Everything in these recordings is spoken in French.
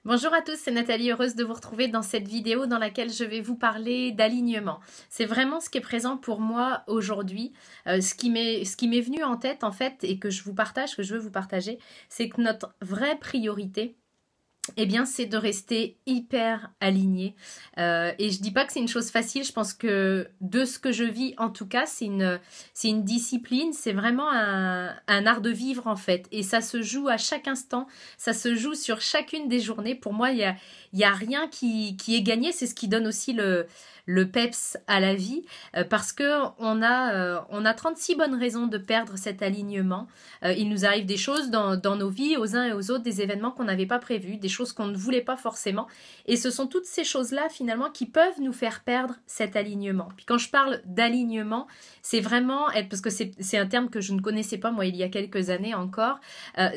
Bonjour à tous, c'est Nathalie, heureuse de vous retrouver dans cette vidéo dans laquelle je vais vous parler d'alignement. C'est vraiment ce qui est présent pour moi aujourd'hui. Ce qui m'est venu en tête en fait et que je veux vous partager, c'est que notre vraie priorité, eh bien, c'est de rester hyper aligné. Et je dis pas que c'est une chose facile. Je pense que de ce que je vis, en tout cas, c'est une discipline. C'est vraiment un art de vivre, en fait. Et ça se joue à chaque instant. Ça se joue sur chacune des journées. Pour moi, il y a rien qui est gagné. C'est ce qui donne aussi le peps à la vie. Parce que on a 36 bonnes raisons de perdre cet alignement. Il nous arrive des choses dans nos vies, aux uns et aux autres, des événements qu'on n'avait pas prévus, des choses qu'on ne voulait pas forcément. Et ce sont toutes ces choses-là, finalement, qui peuvent nous faire perdre cet alignement. Puis quand je parle d'alignement, c'est vraiment, parce que c'est un terme que je ne connaissais pas, moi, il y a quelques années encore,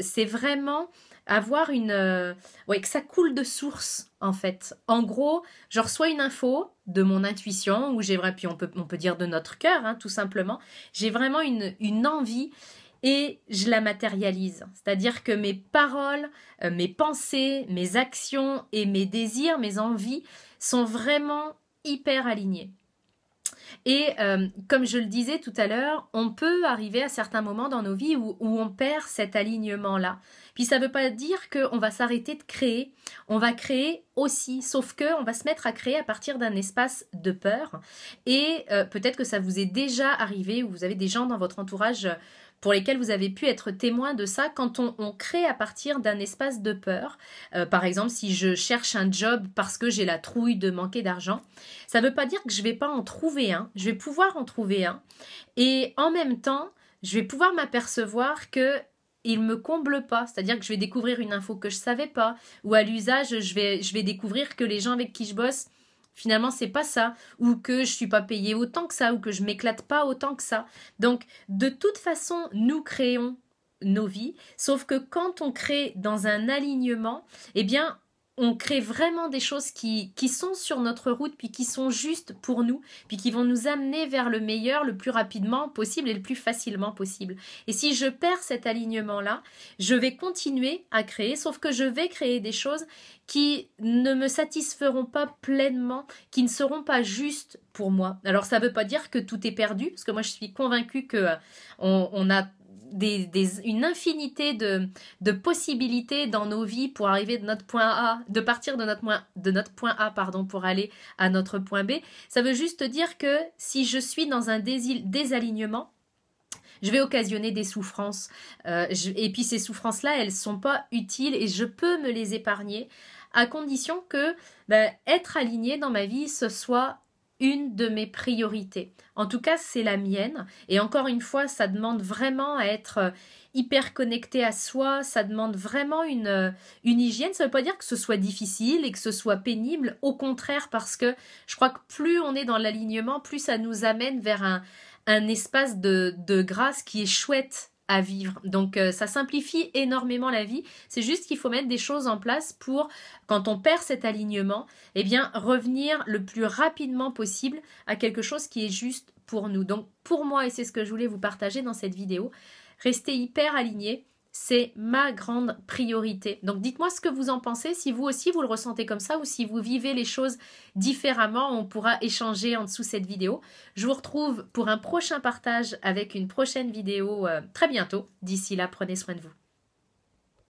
c'est vraiment avoir que ça coule de source, en fait. En gros, je reçois une info de mon intuition, puis on peut dire de notre cœur, hein, tout simplement. J'ai vraiment une envie et je la matérialise. C'est-à-dire que mes paroles, mes pensées, mes actions et mes désirs, mes envies sont vraiment hyper alignés. Et comme je le disais tout à l'heure, on peut arriver à certains moments dans nos vies où on perd cet alignement-là. Puis ça ne veut pas dire qu'on va s'arrêter de créer. On va créer aussi, sauf qu'on va se mettre à créer à partir d'un espace de peur. Et peut-être que ça vous est déjà arrivé, ou vous avez des gens dans votre entourage pour lesquels vous avez pu être témoin de ça, quand on crée à partir d'un espace de peur. Par exemple, si je cherche un job parce que j'ai la trouille de manquer d'argent, ça ne veut pas dire que je ne vais pas en trouver un. Je vais pouvoir en trouver un. Et en même temps, je vais pouvoir m'apercevoir que il me comble pas, c'est-à-dire que je vais découvrir une info que je savais pas, ou à l'usage, je vais découvrir que les gens avec qui je bosse, finalement, c'est pas ça, ou que je suis pas payée autant que ça, ou que je m'éclate pas autant que ça. Donc, de toute façon, nous créons nos vies, sauf que quand on crée dans un alignement, eh bien, on crée vraiment des choses qui sont sur notre route, puis qui sont justes pour nous, puis qui vont nous amener vers le meilleur le plus rapidement possible et le plus facilement possible. Et si je perds cet alignement-là, je vais continuer à créer, sauf que je vais créer des choses qui ne me satisferont pas pleinement, qui ne seront pas justes pour moi. Alors ça ne veut pas dire que tout est perdu, parce que moi je suis convaincue que on a une infinité de possibilités dans nos vies pour arriver de notre point A, de partir de notre point A, pour aller à notre point B. Ça veut juste dire que si je suis dans un désalignement, je vais occasionner des souffrances. Et puis ces souffrances-là, elles ne sont pas utiles et je peux me les épargner à condition que être aligné dans ma vie, ce soit une de mes priorités. En tout cas, c'est la mienne. Et encore une fois, ça demande vraiment à être hyper connecté à soi. Ça demande vraiment une hygiène. Ça ne veut pas dire que ce soit difficile et que ce soit pénible. Au contraire, parce que je crois que plus on est dans l'alignement, plus ça nous amène vers un espace de grâce qui est chouette à vivre. Donc ça simplifie énormément la vie. C'est juste qu'il faut mettre des choses en place pour, quand on perd cet alignement, eh bien revenir le plus rapidement possible à quelque chose qui est juste pour nous. Donc pour moi, et c'est ce que je voulais vous partager dans cette vidéo, rester hyper aligné, c'est ma grande priorité. Donc dites-moi ce que vous en pensez, si vous aussi vous le ressentez comme ça ou si vous vivez les choses différemment, on pourra échanger en dessous cette vidéo. Je vous retrouve pour un prochain partage avec une prochaine vidéo très bientôt. D'ici là, prenez soin de vous.